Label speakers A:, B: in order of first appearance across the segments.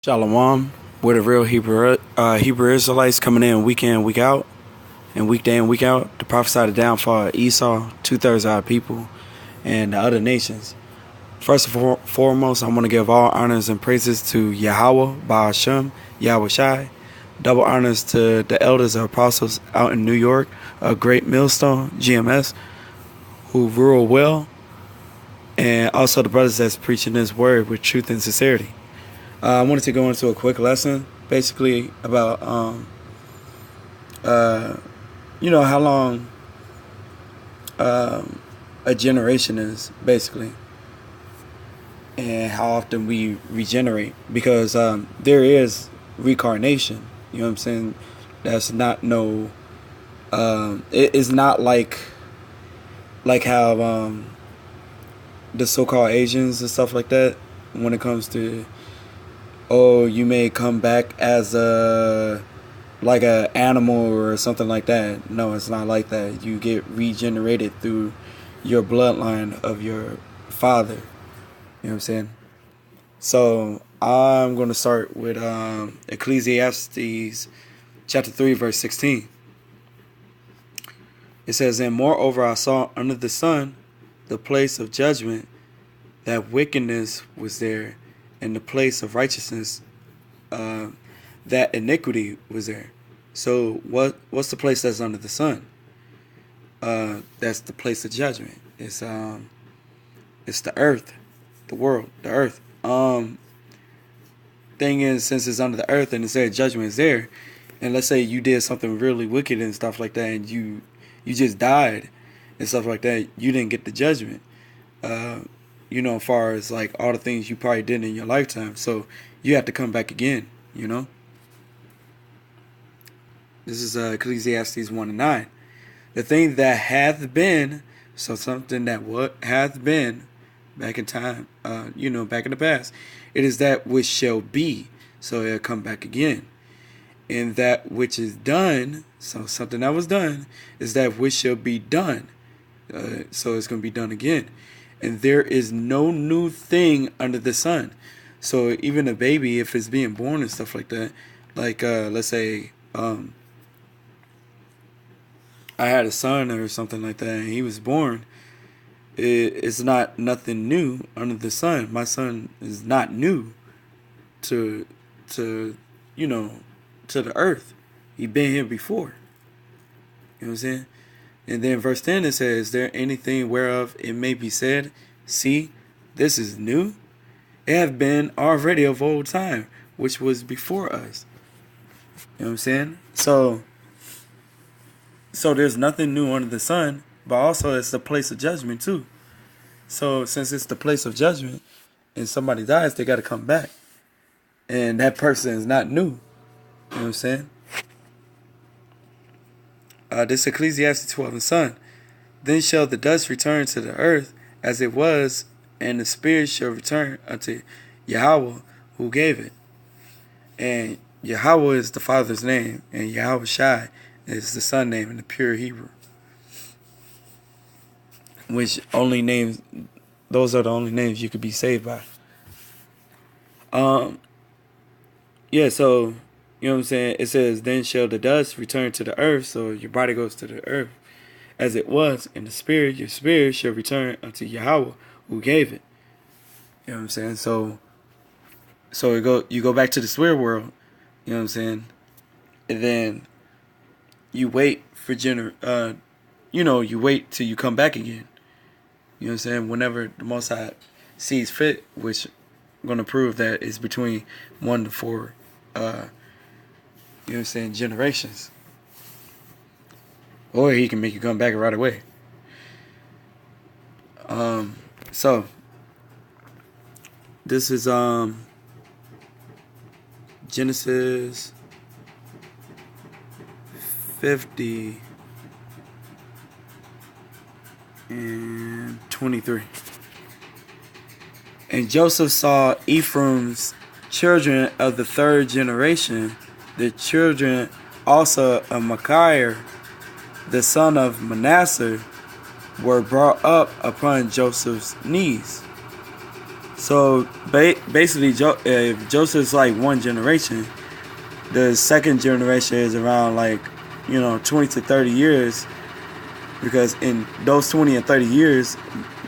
A: Shalom, we're the real Hebrew Israelites coming in, week out, and week day and week out to prophesy the downfall of Esau, 2/3 of our people, and the other nations. First and foremost, I want to give all honors and praises to Yahweh, Ba'ashem, Yahweh Shai. Double honors to the elders and apostles out in New York, a great millstone, GMS, who rule well, and also the brothers that's preaching this word with truth and sincerity. I wanted to go into a quick lesson, basically about, how long a generation is, basically, and how often we regenerate. Because there is reincarnation. You know what I'm saying? That's not no. It is not like how the so-called Asians and stuff like that. When it comes to, oh, you may come back as a animal or something like that. No, it's not like that. You get regenerated through your bloodline of your father. You know what I'm saying? So I'm going to start with Ecclesiastes chapter 3, verse 16. It says, "And moreover I saw under the sun the place of judgment, that wickedness was there, and the place of righteousness, that iniquity was there." So what's the place that's under the sun? That's the place of judgment. It's the earth, the world, the earth. Thing is, since it's under the earth and it said judgment is there, and let's say you did something really wicked and stuff like that, and you just died and stuff like that, you didn't get the judgment. As far as like all the things you probably did in your lifetime. So you have to come back again, This is Ecclesiastes 1:9. The thing that hath been, so something that what hath been back in time, back in the past, it is that which shall be, so it'll come back again. And that which is done, so something that was done, is that which shall be done. So it's going to be done again. And there is no new thing under the sun. So even a baby, if it's being born and stuff like that, like let's say I had a son or something like that, and he was born, it's not nothing new under the sun. My son is not new to the earth. He been here before. You know what I'm saying? And then verse 10 it says, "Is there anything whereof it may be said, see, this is new? It have been already of old time, which was before us." You know what I'm saying? So there's nothing new under the sun, but also it's the place of judgment too. So since it's the place of judgment and somebody dies, they got to come back. And that person is not new. You know what I'm saying? This Ecclesiastes 12 and son. "Then shall the dust return to the earth as it was, and the spirit shall return unto Yahweh who gave it." And Yahweh is the Father's name, and Yahweh Shai is the Son name in the pure Hebrew. Which only names, those are the only names you could be saved by. So you know what I'm saying? It says, "Then shall the dust return to the earth," so your body goes to the earth, "as it was, and the spirit, your spirit shall return unto Yahweh who gave it." You know what I'm saying? So you go back to the spirit world, you know what I'm saying? And then you wait for you wait till you come back again. You know what I'm saying? Whenever the Most High sees fit, which I'm going to prove that it's between 1 to 4 generations. Or he can make you come back right away. So this is Genesis 50 and 23. "And Joseph saw Ephraim's children of the third generation, the children also of Machir, the son of Manasseh, were brought up upon Joseph's knees. So basically, if Joseph's like one generation, the second generation is around like 20 to 30 years, because in those 20 and 30 years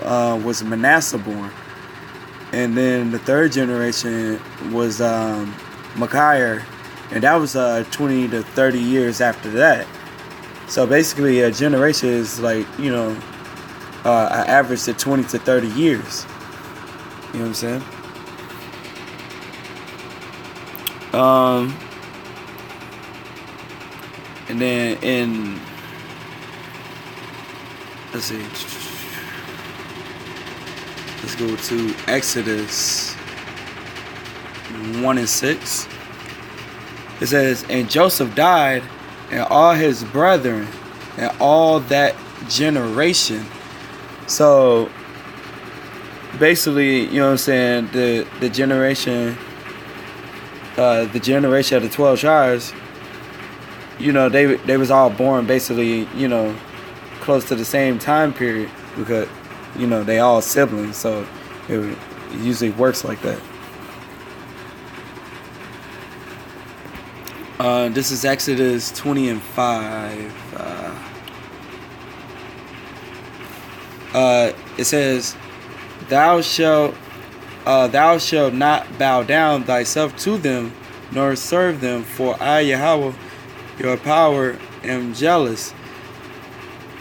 A: was Manasseh born, and then the third generation was Micaiah, and that was 20 to 30 years after that. So basically, a generation is like an average of 20 to 30 years. You know what I'm saying? And then let's see. Let's go to Exodus 1 and 6. It says, "And Joseph died, and all his brethren, and all that generation." So basically, you know what I'm saying, the generation of the 12 tribes, they was all born basically, close to the same time period, because they all siblings, so it usually works like that. This is Exodus 20 and 5. It says, Thou shalt not bow down thyself to them, nor serve them, for I, Yahweh, your power, am jealous.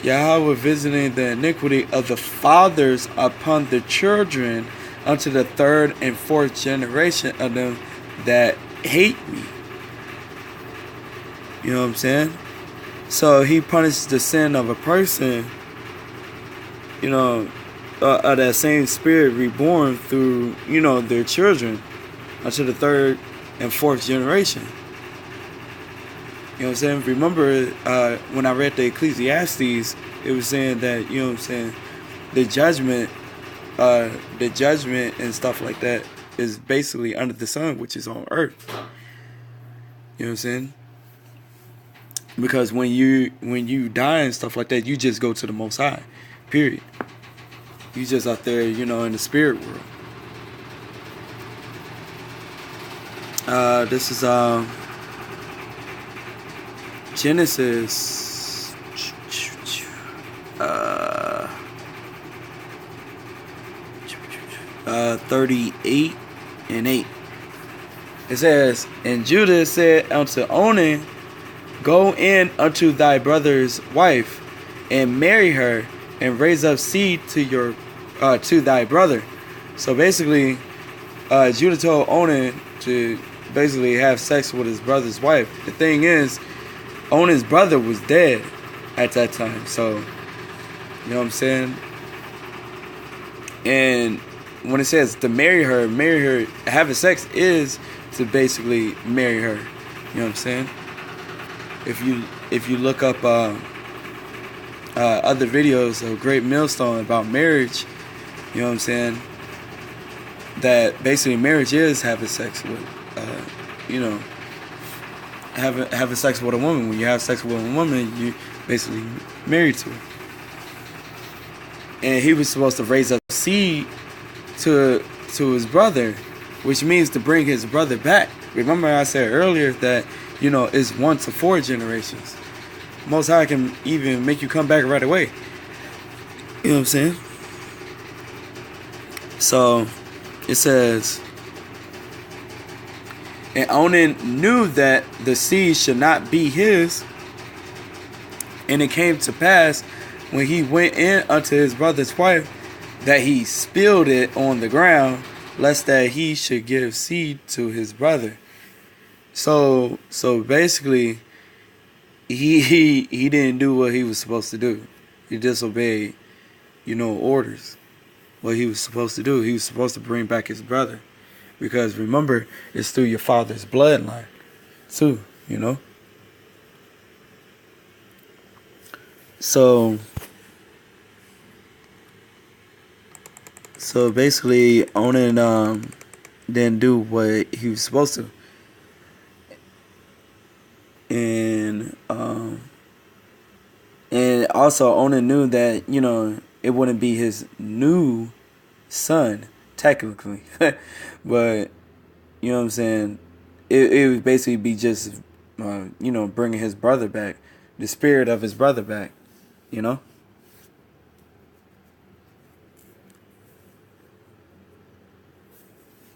A: Yahweh visiting the iniquity of the fathers upon the children unto the third and fourth generation of them that hate me. You know what I'm saying? So he punishes the sin of a person, of that same spirit reborn through, their children unto the third and fourth generation. You know what I'm saying? Remember, when I read the Ecclesiastes, it was saying that, the judgment and stuff like that is basically under the sun, which is on earth. You know what I'm saying? Because when you die and stuff like that, you just go to the Most High. Period. You just out there, in the spirit world. This is Genesis 38 and 8. It says, "And Judah said unto Onan, Go in unto thy brother's wife, and marry her, and raise up seed to thy brother." So basically, Judah told Onan to basically have sex with his brother's wife. The thing is, Onan's brother was dead at that time, so you know what I'm saying. And when it says to marry her, having sex is to basically marry her. You know what I'm saying? If you look up other videos of Great Millstone about marriage, you know what I'm saying, that basically marriage is having sex with, having sex with a woman. When you have sex with a woman, you basically married to her. And he was supposed to raise up seed to his brother, which means to bring his brother back. Remember I said earlier that, it's 1 to 4 generations. Most High can even make you come back right away. You know what I'm saying? So it says, "And Onan knew that the seed should not be his. And it came to pass, when he went in unto his brother's wife, that he spilled it on the ground, lest that he should give seed to his brother." So basically, he didn't do what he was supposed to do. He disobeyed, orders. What he was supposed to do, he was supposed to bring back his brother, because remember, it's through your father's bloodline too. So basically, Onan didn't do what he was supposed to. And also Onan knew that, it wouldn't be his new son technically. But you know what I'm saying? It would basically be just, bringing his brother back, the spirit of his brother back, you know?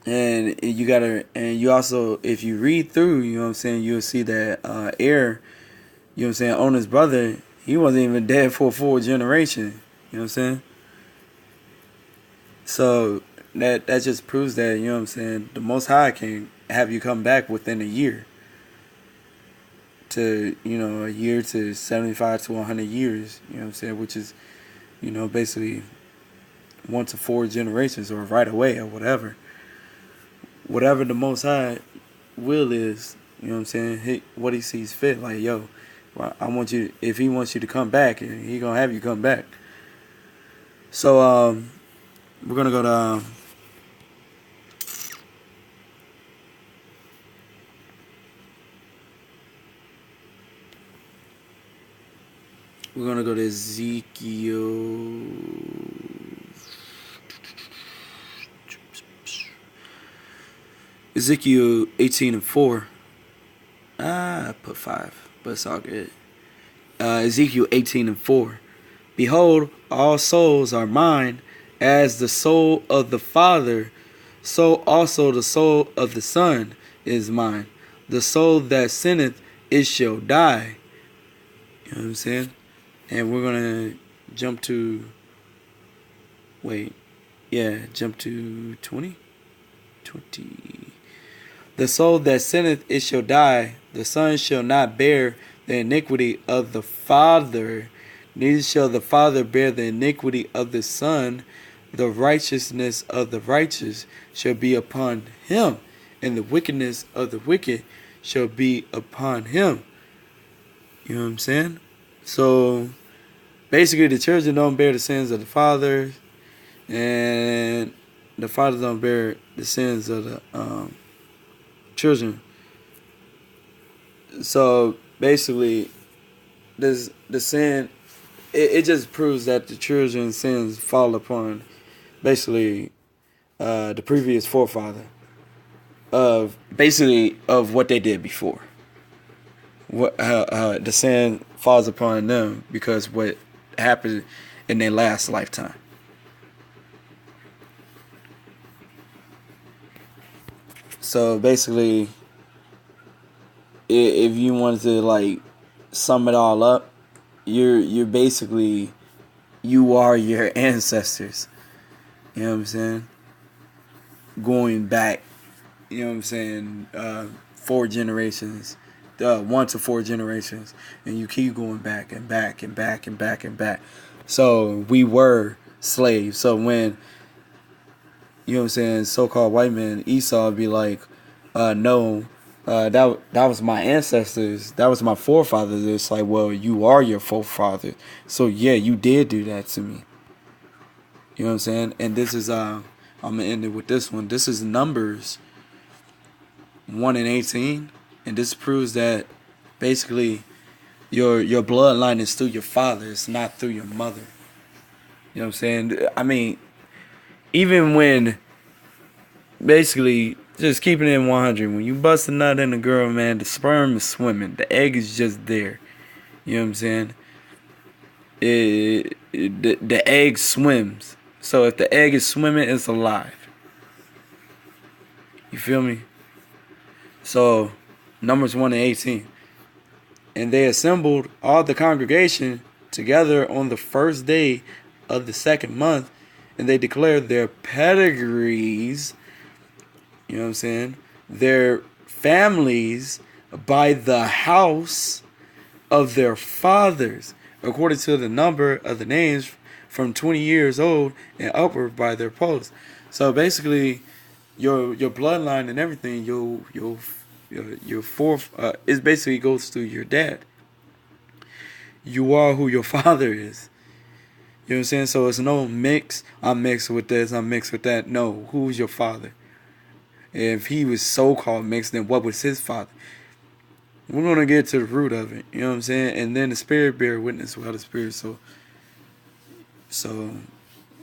A: And you also, if you read through, you know what I'm saying, you'll see that Er, you know what I'm saying, Onan's brother, he wasn't even dead for a full generation, you know what I'm saying? So that just proves that, you know what I'm saying, the Most High can have you come back within a year to, a year to 75 to 100 years, you know what I'm saying, which is, basically 1 to 4 generations or right away or whatever. Whatever the Most High will is, you know what I'm saying, what he sees fit. Like, yo, I want you, if he wants you to come back, he gonna have you come back. So, we're gonna go to, Ezekiel. Ezekiel 18:4. I put 5, but it's all good. Ezekiel 18:4. Behold, all souls are mine, as the soul of the Father, so also the soul of the Son is mine. The soul that sinneth, it shall die. You know what I'm saying? And we're going to jump to, jump to 20. The soul that sinneth, it shall die. The Son shall not bear the iniquity of the Father, neither shall the Father bear the iniquity of the Son. The righteousness of the righteous shall be upon him, and the wickedness of the wicked shall be upon him. You know what I'm saying? So, basically, the children don't bear the sins of the fathers, and the fathers don't bear the sins of the children. So basically, the sin, it just proves that the children's sins fall upon basically the previous forefather of what they did before. What the sin falls upon them because what happened in their last lifetime. So basically, if you wanted to like sum it all up, you're basically, you are your ancestors. You know what I'm saying? Going back, you know what I'm saying, 4 generations, 1 to 4 generations, and you keep going back and back and back and back and back. So we were slaves. So when, you know what I'm saying, so-called white man Esau would be like, no, that was my ancestors, that was my forefathers. It's like, well, you are your forefather, so yeah, you did do that to me. You know what I'm saying? And this is I'm gonna end it with this one. This is Numbers 1:18, and this proves that basically your bloodline is through your father, it's not through your mother. You know what I'm saying? I mean, even when basically, just keeping it in 100, when you bust a nut in a girl, man, the sperm is swimming, the egg is just there. You know what I'm saying? The egg swims. So if the egg is swimming, it's alive. You feel me? So Numbers 1:18. And they assembled all the congregation together on the first day of the second month, and they declared their pedigrees, you know what I'm saying, their families by the house of their fathers, according to the number of the names from 20 years old and upward by their posts. So basically, your bloodline and everything, your fourth, it basically goes through your dad. You are who your father is. You know what I'm saying? So it's no mix. I'm mixed with this, I'm mixed with that. No, who's your father? If he was so-called mixed, then what was his father? We're going to get to the root of it. You know what I'm saying? And then the spirit bear witness with the spirit. So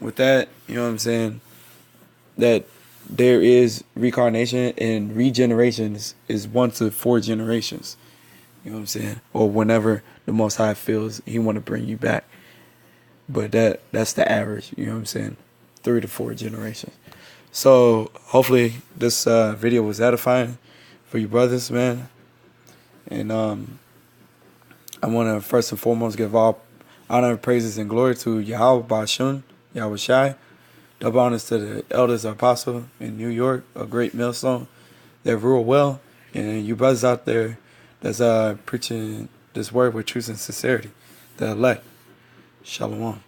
A: with that, you know what I'm saying? that there is reincarnation and regeneration is 1 to 4 generations. You know what I'm saying? Or whenever the Most High feels He want to bring you back. But that's the average. You know what I'm saying? 3 to 4 generations. So hopefully this video was edifying for you brothers, man. And I want to first and foremost give all honor, praises, and glory to Yahweh Bashun, Yahweh Shai. Double honors to the elders apostle in New York, a great millstone that rule well. And you brothers out there that's preaching this word with truth and sincerity, the elect. Shalom.